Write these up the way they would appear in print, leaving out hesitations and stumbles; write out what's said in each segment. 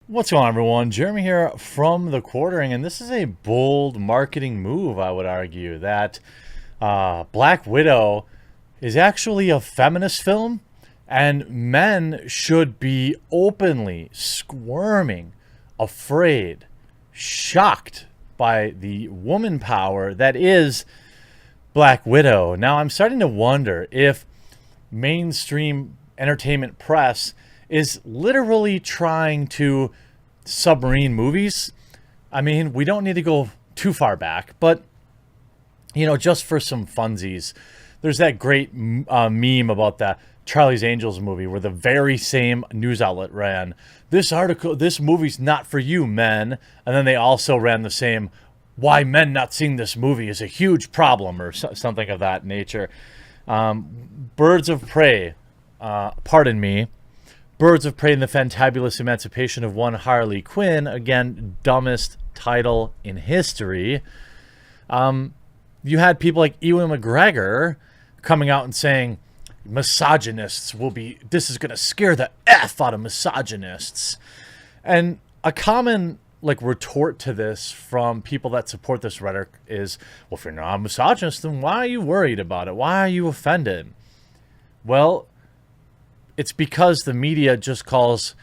What's going on, everyone? Jeremy here from The Quartering, and this is a bold marketing move, I would argue, that Black Widow is actually a feminist film, and men should be openly squirming, afraid, shocked by the woman power that is Black Widow. Now, I'm starting to wonder if mainstream entertainment press is literally trying to submarine movies. I mean, we don't need to go too far back, but just for some funsies, there's that great meme about the Charlie's Angels movie where the very same news outlet ran this movie's not for you, men, and then they also ran the same why men not seeing this movie is a huge problem or something of that nature. Birds of Prey, pardon me, Birds of Prey and the Fantabulous Emancipation of One Harley Quinn, again, dumbest title in history. You had people like Ewan McGregor coming out and saying, this is going to scare the F out of misogynists. And a common retort to this from people that support this rhetoric is, well, if you're not a misogynist, then why are you worried about it? Why are you offended? Well, it's because the media just calls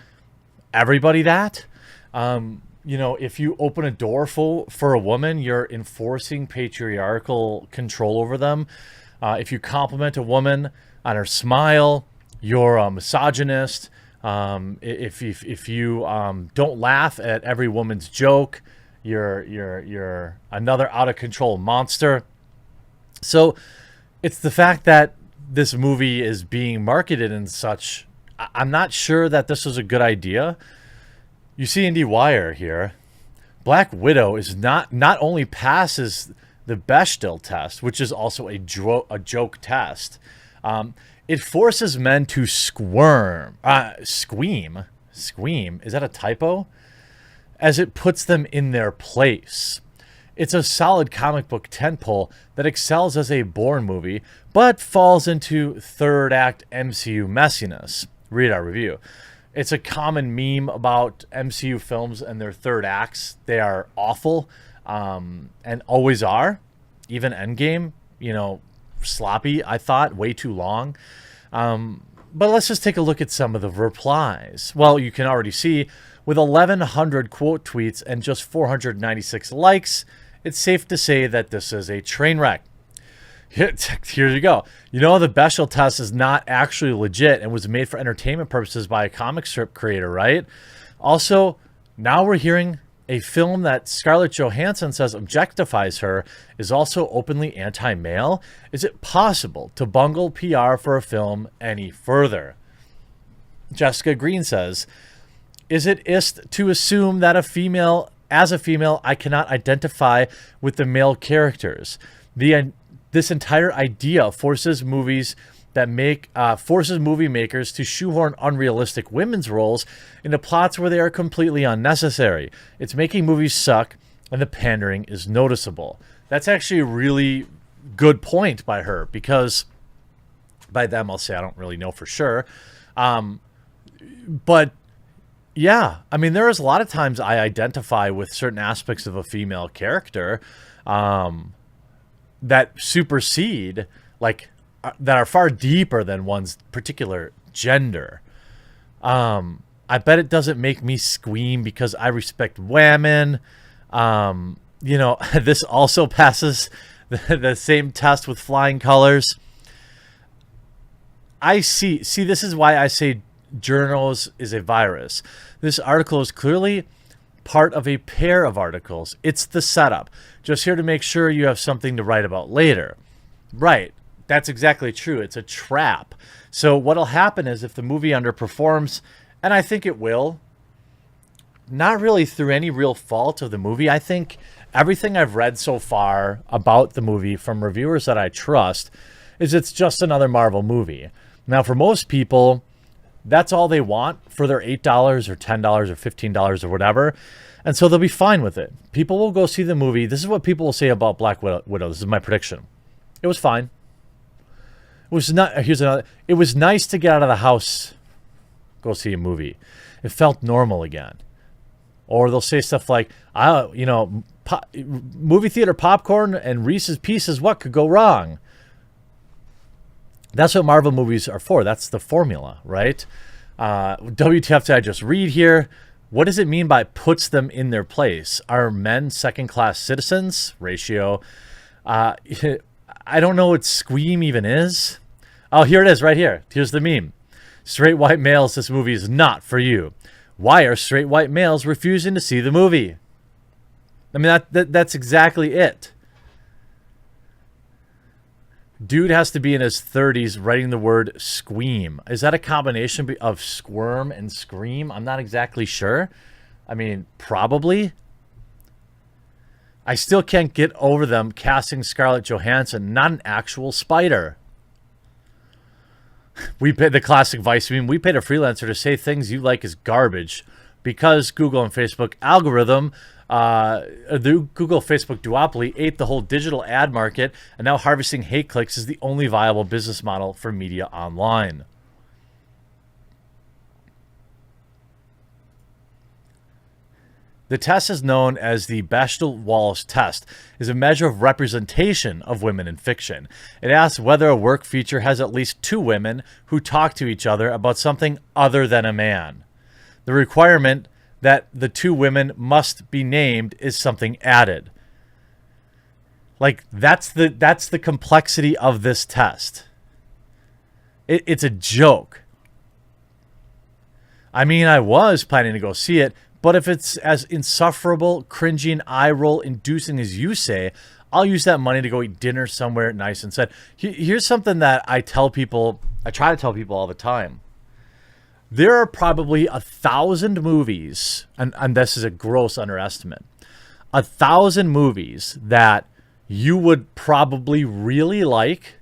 everybody that. If you open a door for a woman, you're enforcing patriarchal control over them. If you compliment a woman on her smile, you're a misogynist. If you don't laugh at every woman's joke, you're another out of control monster. So it's the fact that this movie is being marketed in such, I'm not sure that this was a good idea. You see IndieWire here. Black Widow is not only passes the Bechdel test, which is also a joke test. It forces men to squirm. Squeam. Is that a typo? As it puts them in their place. It's a solid comic book tentpole that excels as a Bourne movie, but falls into third act MCU messiness. Read our review. It's a common meme about MCU films and their third acts. They are awful, and always are. Even Endgame, sloppy, I thought, way too long. But let's just take a look at some of the replies. Well, you can already see, with 1,100 quote tweets and just 496 likes, it's safe to say that this is a train wreck. Here you go. The Bechdel test is not actually legit and was made for entertainment purposes by a comic strip creator, right? Also, now we're hearing a film that Scarlett Johansson says objectifies her is also openly anti-male. Is it possible to bungle PR for a film any further? Jessica Green says, is it to assume that as a female, I cannot identify with the male characters? This entire idea forces movie makers to shoehorn unrealistic women's roles into plots where they are completely unnecessary. It's making movies suck, and the pandering is noticeable. That's actually a really good point by her, because by them I'll say I don't really know for sure. But yeah, I mean, there's a lot of times I identify with certain aspects of a female character that supersede, that are far deeper than one's particular gender. I bet it doesn't make me squeam because I respect women. This also passes the same test with flying colors. See, this is why I say journals is a virus. This article is clearly part of a pair of articles. It's the setup. Just here to make sure you have something to write about later. Right. That's exactly true. It's a trap. So what'll happen is if the movie underperforms, and I think it will, not really through any real fault of the movie. I think everything I've read so far about the movie from reviewers that I trust is it's just another Marvel movie. Now, for most people, that's all they want for their $8 or $10 or $15 or whatever. And so they'll be fine with it. People will go see the movie. This is what people will say about Black Widow. This is my prediction. It was fine. It was not. Here's another. It was nice to get out of the house, go see a movie. It felt normal again. Or they'll say stuff like, movie theater popcorn and Reese's Pieces, what could go wrong? That's what Marvel movies are for. That's the formula, right? WTF did I just read here? What does it mean by puts them in their place? Are men second-class citizens? Ratio. I don't know what SQUIRM even is. Oh, here it is right here. Here's the meme. Straight white males, this movie is not for you. Why are straight white males refusing to see the movie? I mean, that's exactly it. Dude has to be in his 30s writing the word SQUIRM. Is that a combination of squirm and scream? I'm not exactly sure. I mean, probably. I still can't get over them casting Scarlett Johansson, not an actual spider. We paid the classic Vice meme. We paid a freelancer to say things you like is garbage because Google and Facebook algorithm, the Google Facebook duopoly ate the whole digital ad market, and now harvesting hate clicks is the only viable business model for media online. The test is known as the Bechdel-Walsh test, is a measure of representation of women in fiction. It asks whether a work feature has at least two women who talk to each other about something other than a man. The requirement that the two women must be named is something added. Like, that's the complexity of this test. It's a joke. I mean, I was planning to go see it, but if it's as insufferable, cringy, and eye-roll inducing as you say, I'll use that money to go eat dinner somewhere nice and said. Here's something that I try to tell people all the time. There are probably 1,000 movies, and this is a gross underestimate, 1,000 movies that you would probably really like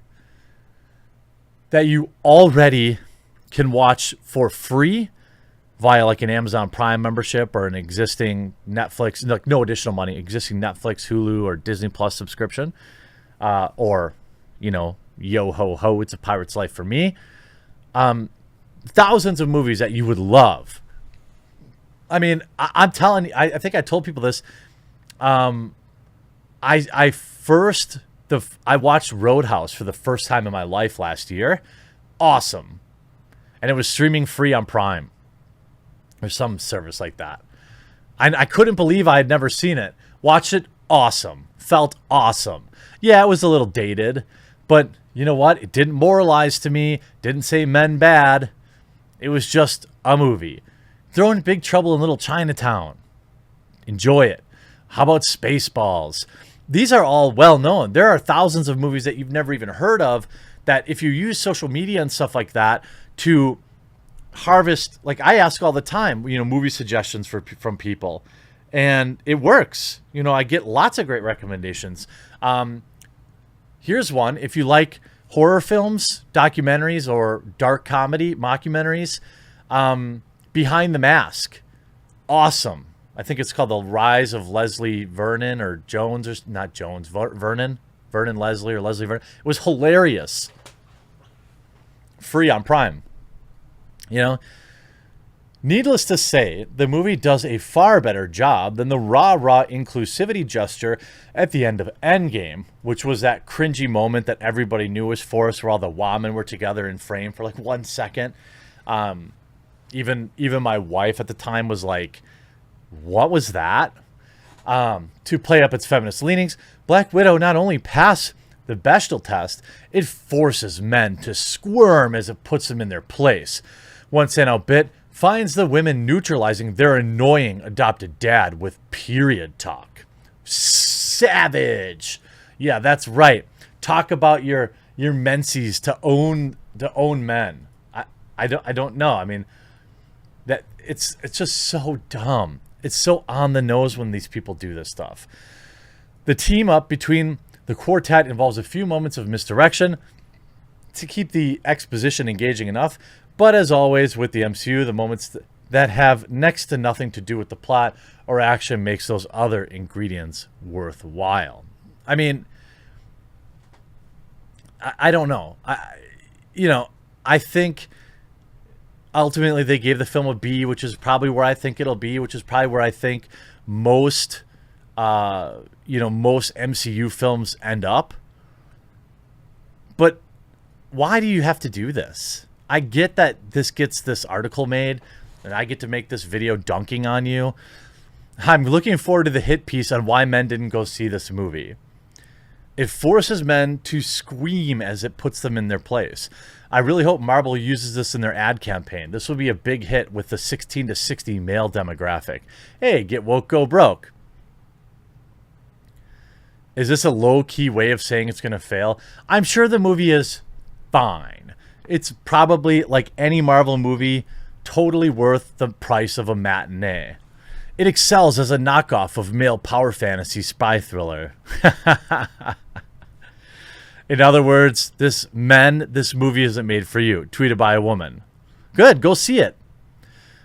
that you already can watch for free via like an Amazon Prime membership or an existing Netflix, like no additional money, existing Netflix, Hulu, or Disney Plus subscription, or, yo ho ho, it's a pirate's life for me. Thousands of movies that you would love. I mean, I'm telling you, I think I told people this. I watched Roadhouse for the first time in my life last year. Awesome. And it was streaming free on Prime or some service like that. I couldn't believe I had never seen it. Watched it. Awesome. Felt awesome. Yeah, it was a little dated, but you know what? It didn't moralize to me. Didn't say men bad. It was just a movie. Throw in Big Trouble in Little Chinatown. Enjoy it. How about Spaceballs? These are all well known. There are thousands of movies that you've never even heard of that if you use social media and stuff like that to harvest, like I ask all the time, movie suggestions from people, and it works. I get lots of great recommendations. Here's one. If you like horror films, documentaries, or dark comedy mockumentaries, Behind the Mask, awesome. I think it's called The Rise of Leslie Vernon or Jones, or not Jones, Vernon Leslie or Leslie Vernon. It was hilarious. Free on Prime. Needless to say, the movie does a far better job than the raw inclusivity gesture at the end of Endgame, which was that cringy moment that everybody knew was forced, where all the women were together in frame for like 1 second. Even my wife at the time was like, what was that? To play up its feminist leanings, Black Widow not only passed the Bechdel test, it forces men to squirm as it puts them in their place. Once an outbit finds the women neutralizing their annoying adopted dad with period talk. Savage. Yeah, that's right. Talk about your menses to own men. I don't know. I mean, that it's just so dumb. It's so on the nose when these people do this stuff. The team up between the quartet involves a few moments of misdirection to keep the exposition engaging enough, but as always with the MCU, the moments that have next to nothing to do with the plot or action makes those other ingredients worthwhile. I mean, I don't know. I think ultimately they gave the film a B, which is probably where I think it'll be, which is probably where I think most, most MCU films end up. But why do you have to do this? I get that this gets this article made, and I get to make this video dunking on you. I'm looking forward to the hit piece on why men didn't go see this movie. It forces men to scream as it puts them in their place. I really hope Marvel uses this in their ad campaign. This will be a big hit with the 16 to 60 male demographic. Hey, get woke, go broke. Is this a low-key way of saying it's going to fail? I'm sure the movie is fine. It's probably, like any Marvel movie, totally worth the price of a matinee. It excels as a knockoff of male power fantasy spy thriller. In other words, this movie isn't made for you. Tweeted by a woman. Good, go see it.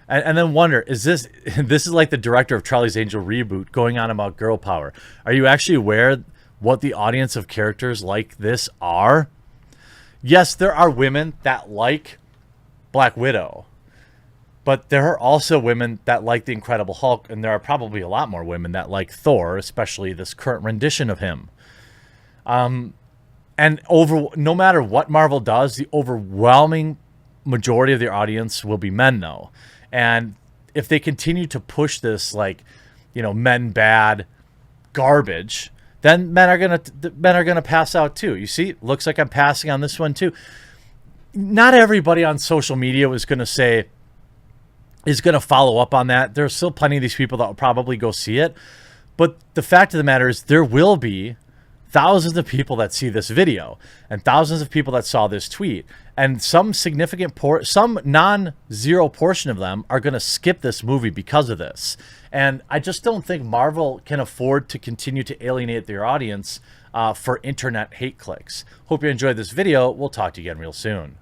And then wonder, is this is like the director of Charlie's Angel reboot going on about girl power. Are you actually aware what the audience of characters like this are? Yes, there are women that like Black Widow. But there are also women that like the Incredible Hulk, and there are probably a lot more women that like Thor, especially this current rendition of him. No matter what Marvel does, the overwhelming majority of their audience will be men, though. And if they continue to push this, men bad garbage, then men are gonna pass out too. You see, looks like I'm passing on this one too. Not everybody on social media is going to follow up on that. There's still plenty of these people that will probably go see it. But the fact of the matter is there will be thousands of people that see this video and thousands of people that saw this tweet. And some some non-zero portion of them are going to skip this movie because of this. And I just don't think Marvel can afford to continue to alienate their audience for internet hate clicks. Hope you enjoyed this video. We'll talk to you again real soon.